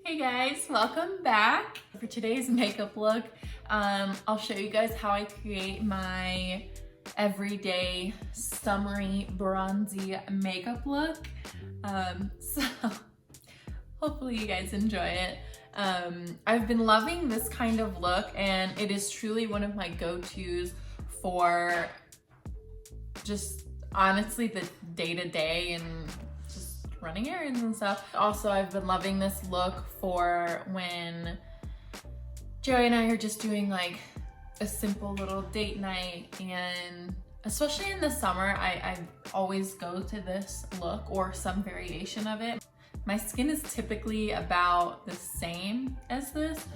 Hey guys, welcome back. For today's makeup look, I'll show you guys how I create my everyday summery bronzy makeup look. So hopefully you guys enjoy it. I've been loving this kind of look and it is truly one of my go-tos for just honestly the day-to-day and running errands and stuff. Also, I've been loving this look for when Joey and I are just doing like a simple little date night, and especially in the summer, I always go to this look or some variation of it. My skin is typically about the same as this.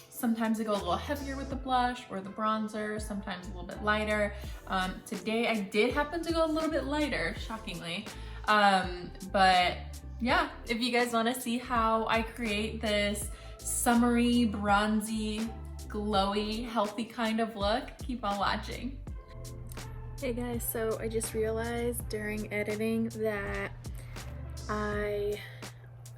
Sometimes I go a little heavier with the blush or the bronzer, sometimes a little bit lighter. Today I did happen to go a little bit lighter, shockingly. But yeah, if you guys wanna see how I create this summery, bronzy, glowy, healthy kind of look, keep on watching. Hey guys, so I just realized during editing that I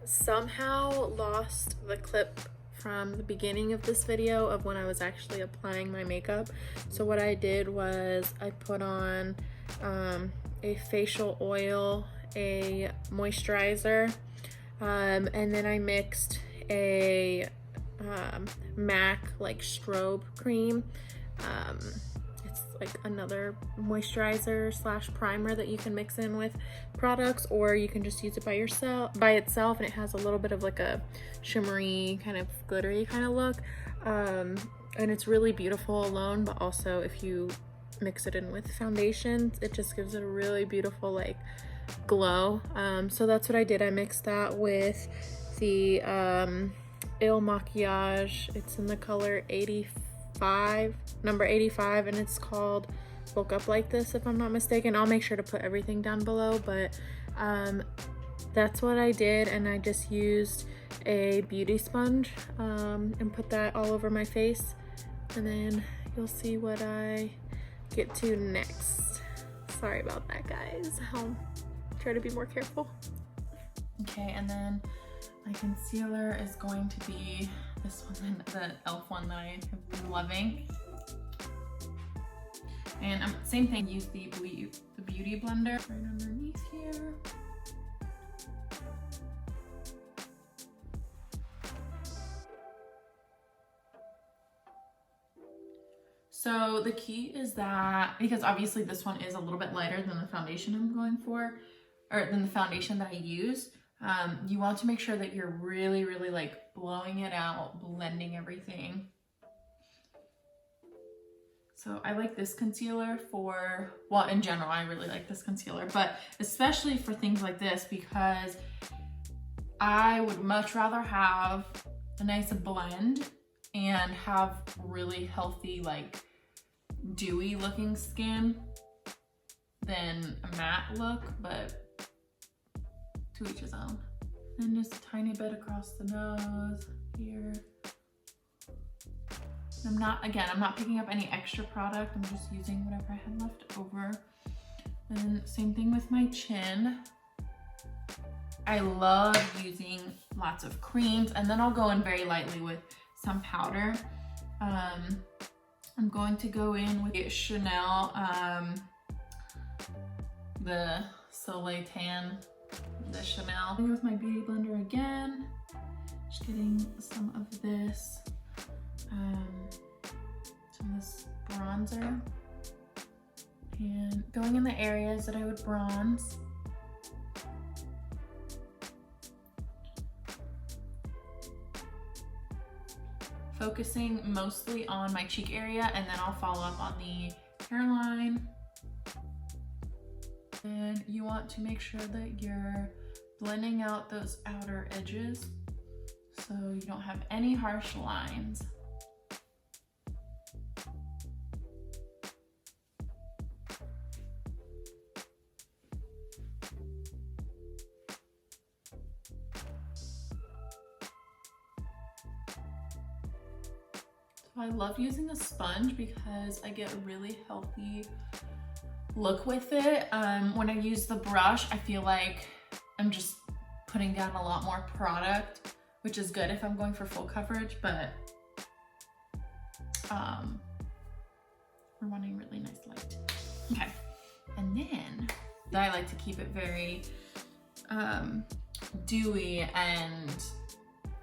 somehow lost the clip from the beginning of this video of when I was actually applying my makeup. So what I did was I put on a facial oil, a moisturizer, and then I mixed a MAC like Strobe Cream. It's like another moisturizer slash primer that you can mix in with products, or you can just use it by itself, and it has a little bit of like a shimmery kind of glittery kind of look, and it's really beautiful alone, but also if you mix it in with foundation, it just gives it a really beautiful like glow. So that's what I did. I mixed that with the Il Makiage. It's in the color 85, number 85, and it's called Woke Up Like This, if I'm not mistaken. I'll make sure to put everything down below, but that's what I did, and I just used a beauty sponge and put that all over my face, and then you'll see what I get to next. Sorry about that, guys. I'll try to be more careful. Okay, and then my concealer is going to be this one, the e.l.f. one that I have been loving. And same thing, use the beauty blender right underneath here. So the key is that, because obviously this one is a little bit lighter than the foundation I'm going for, or than the foundation that I use, you want to make sure that you're really like blowing it out, blending everything. So I like this concealer for, well, in general, I really like this concealer, but especially for things like this, because I would much rather have a nice blend and have really healthy, like dewy looking skin than a matte look, but to each his own. And just a tiny bit across the nose here. I'm not picking up any extra product. I'm just using whatever I had left over. And same thing with my chin. I love using lots of creams, and then I'll go in very lightly with some powder. I'm going to go in with the Chanel, the Soleil Tan de Chanel. With my beauty blender again, just getting some of this. Some of this bronzer and going in the areas that I would bronze. Focusing mostly on my cheek area, and then I'll follow up on the hairline. And you want to make sure that you're blending out those outer edges so you don't have any harsh lines. I love using a sponge because I get a really healthy look with it. When I use the brush, I feel like I'm just putting down a lot more product, which is good if I'm going for full coverage, but we're wanting really nice light. Okay, and then I like to keep it very dewy and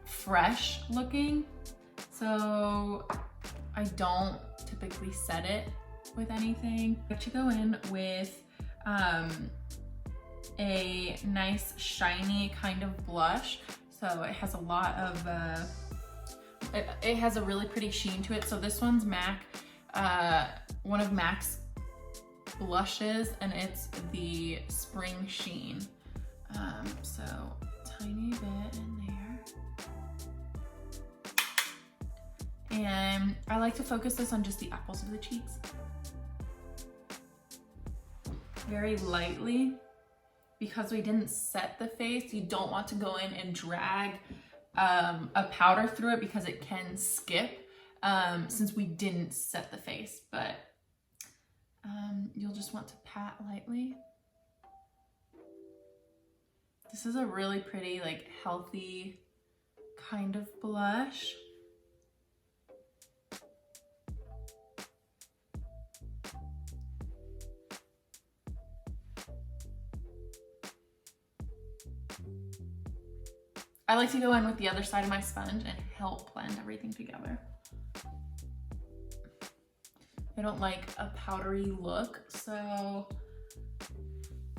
fresh looking. So I don't typically set it with anything. I like to go in with a nice shiny kind of blush. So it has a lot of, it has a really pretty sheen to it. So this one's MAC, one of MAC's blushes, and it's the Spring Sheen. So tiny bit in there. And I like to focus this on just the apples of the cheeks. Very lightly. Because we didn't set the face, you don't want to go in and drag a powder through it because it can skip since we didn't set the face, but you'll just want to pat lightly. This is a really pretty, like, healthy kind of blush. I like to go in with the other side of my sponge and help blend everything together. I don't like a powdery look, so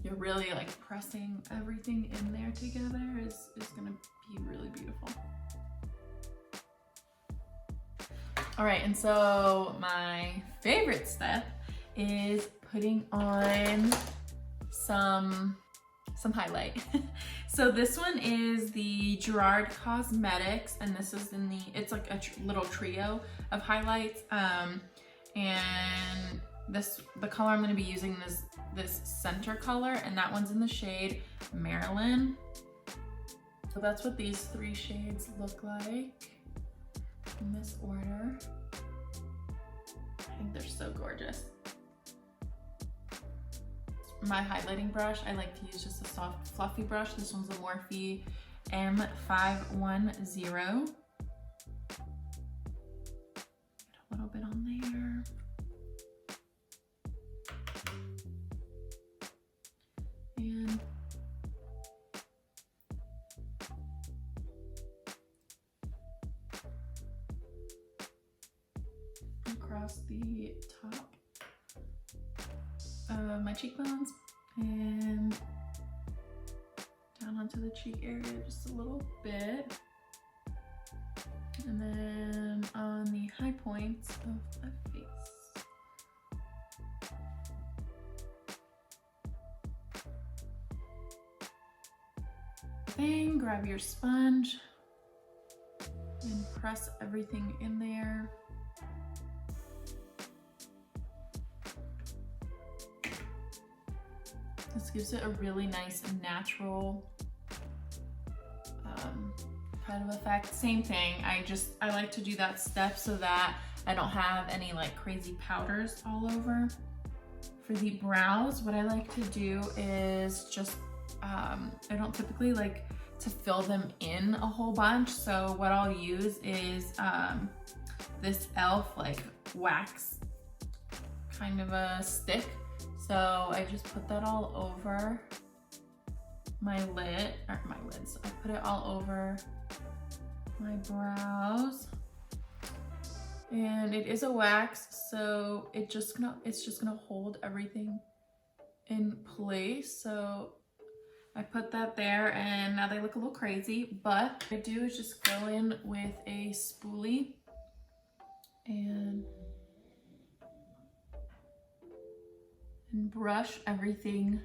you're really like pressing everything in there together is gonna be really beautiful. All right, and so my favorite step is putting on some highlight. So this one is the Gerard Causemetics, and this is in the, it's like a little trio of highlights. And the color I'm gonna be using is this center color, and that one's in the shade Marilyn. So that's what these three shades look like in this order. I think they're so gorgeous. My highlighting brush, I like to use just a soft, fluffy brush. This one's the Morphe M510. Get a little bit on there. And across the top of my cheekbones and down onto the cheek area just a little bit, and then on the high points of the face. Then grab your sponge and press everything in there. This gives it a really nice natural kind of effect. Same thing, I like to do that step so that I don't have any like crazy powders all over. For the brows, what I like to do is just, I don't typically like to fill them in a whole bunch. So what I'll use is this e.l.f. like wax kind of a stick. So I just put that all over my lids. I put it all over my brows. And it is a wax, so it's just gonna hold everything in place. So I put that there, and now they look a little crazy, but what I do is just go in with a spoolie and brush everything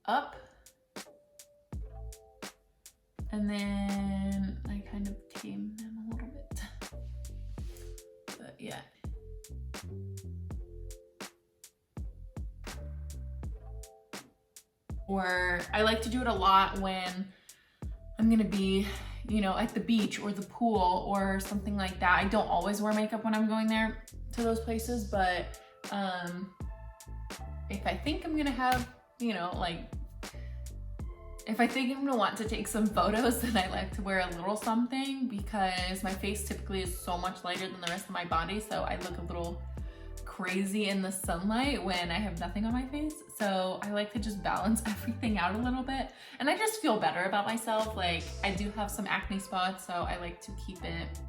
up, and then I kind of tame them a little bit, but yeah. Or I like to do it a lot when I'm gonna be, you know, at the beach or the pool or something like that. I don't always wear makeup when I'm going there to those places, but if I think I'm gonna have, you know, like If I think I'm gonna want to take some photos, then I like to wear a little something because my face typically is so much lighter than the rest of my body, so I look a little crazy in the sunlight when I have nothing on my face. So I like to just balance everything out a little bit, and I just feel better about myself. Like, I do have some acne spots, so I like to keep it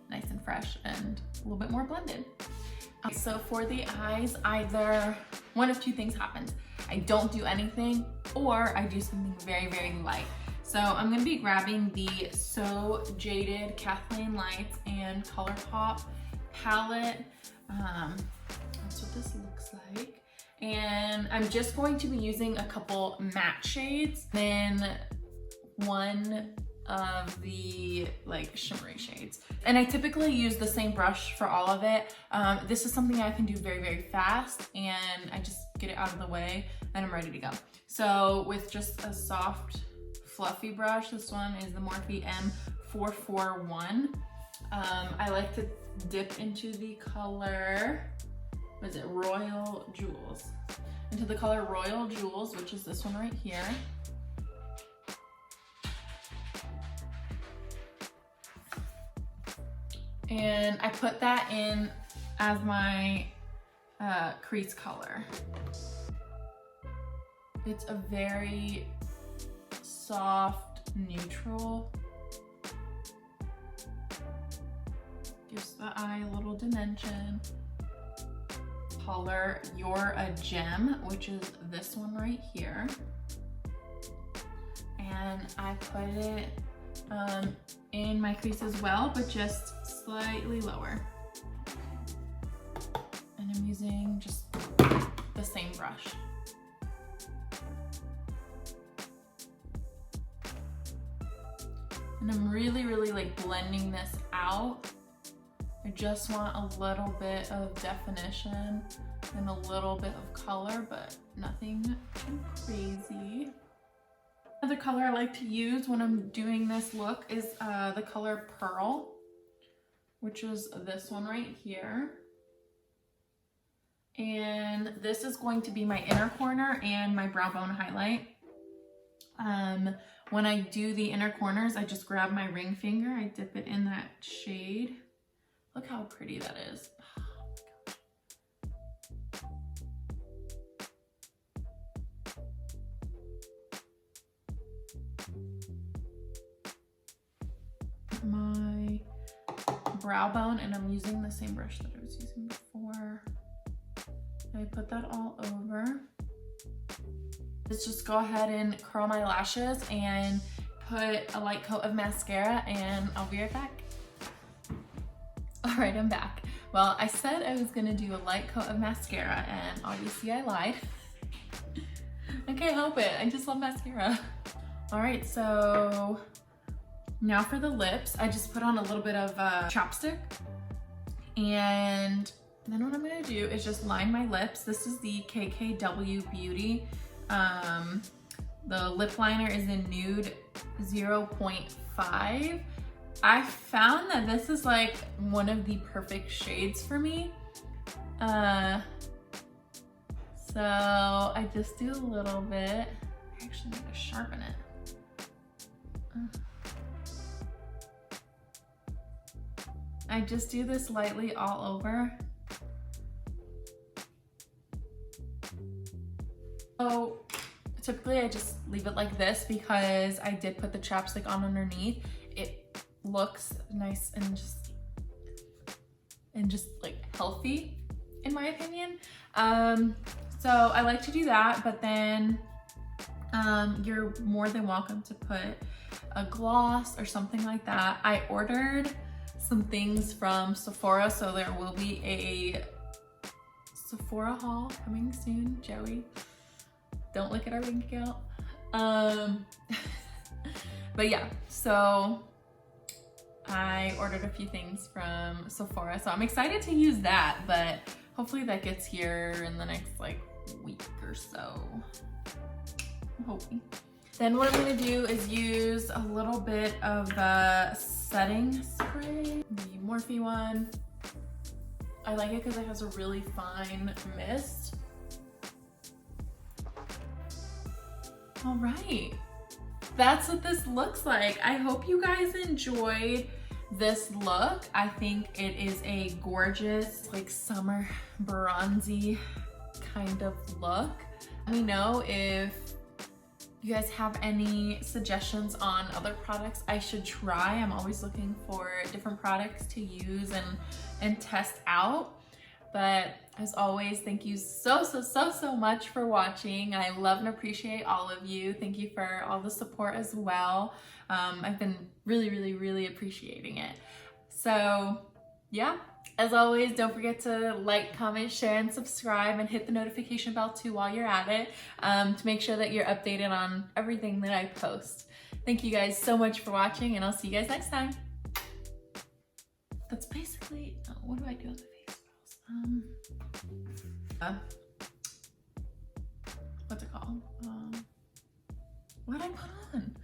nice and fresh and a little bit more blended. So for the eyes, either one of two things happens. I don't do anything, or I do something very, very light. So I'm gonna be grabbing the So Jaded Kathleen Lights and ColourPop palette. That's what this looks like. And I'm just going to be using a couple matte shades, then one of the like shimmery shades. And I typically use the same brush for all of it. This is something I can do very, very fast, and I just get it out of the way and I'm ready to go. So with just a soft, fluffy brush, this one is the Morphe M441. I like to dip into the color, what is it, Royal Jewels. Into the color Royal Jewels, which is this one right here. And I put that in as my crease color. It's a very soft neutral. Gives the eye a little dimension. Color You're a Gem, which is this one right here. And I put it in my crease as well, but just slightly lower. And I'm using just the same brush. And I'm really, really like blending this out. I just want a little bit of definition and a little bit of color, but nothing too crazy. Another color I like to use when I'm doing this look is the color Pearl, which is this one right here. And this is going to be my inner corner and my brow bone highlight. When I do the inner corners, I just grab my ring finger, I dip it in that shade. Look how pretty that is. My brow bone, and I'm using the same brush that I was using before. I put that all over. Let's just go ahead and curl my lashes and put a light coat of mascara, and I'll be right back. All right, I'm back. Well, I said I was gonna do a light coat of mascara, and obviously I lied. I can't help it, I just love mascara. All right, so now for the lips, I just put on a little bit of chapstick, and then what I'm gonna do is just line my lips. This is the KKW Beauty. The lip liner is in Nude 0.5. I found that this is like one of the perfect shades for me. So I just do a little bit. I actually need to sharpen it. I just do this lightly all over. So typically I just leave it like this because I did put the chapstick on underneath. It looks nice and just like healthy in my opinion. So I like to do that, but then you're more than welcome to put a gloss or something like that. I ordered some things from Sephora, so there will be a Sephora haul coming soon. Joey, don't look at our bank account. But yeah, so I ordered a few things from Sephora, so I'm excited to use that, but hopefully that gets here in the next like week or so. I'm hoping. Then what I'm gonna do is use a little bit of setting spray, the Morphe one. I like it because it has a really fine mist. All right, that's what this looks like. I hope you guys enjoyed this look. I think it is a gorgeous, like summer bronzy kind of look. Let me know if you guys have any suggestions on other products I should try. I'm always looking for different products to use and test out. But as always, thank you so much for watching. I love and appreciate all of you. Thank you for all the support as well. I've been really appreciating it. So yeah, as always, don't forget to like, comment, share, and subscribe, and hit the notification bell too while you're at it, to make sure that you're updated on everything that I post. Thank you guys so much for watching, and I'll see you guys next time. That's basically, what do I do with the face curls? What's it called? What did I put on?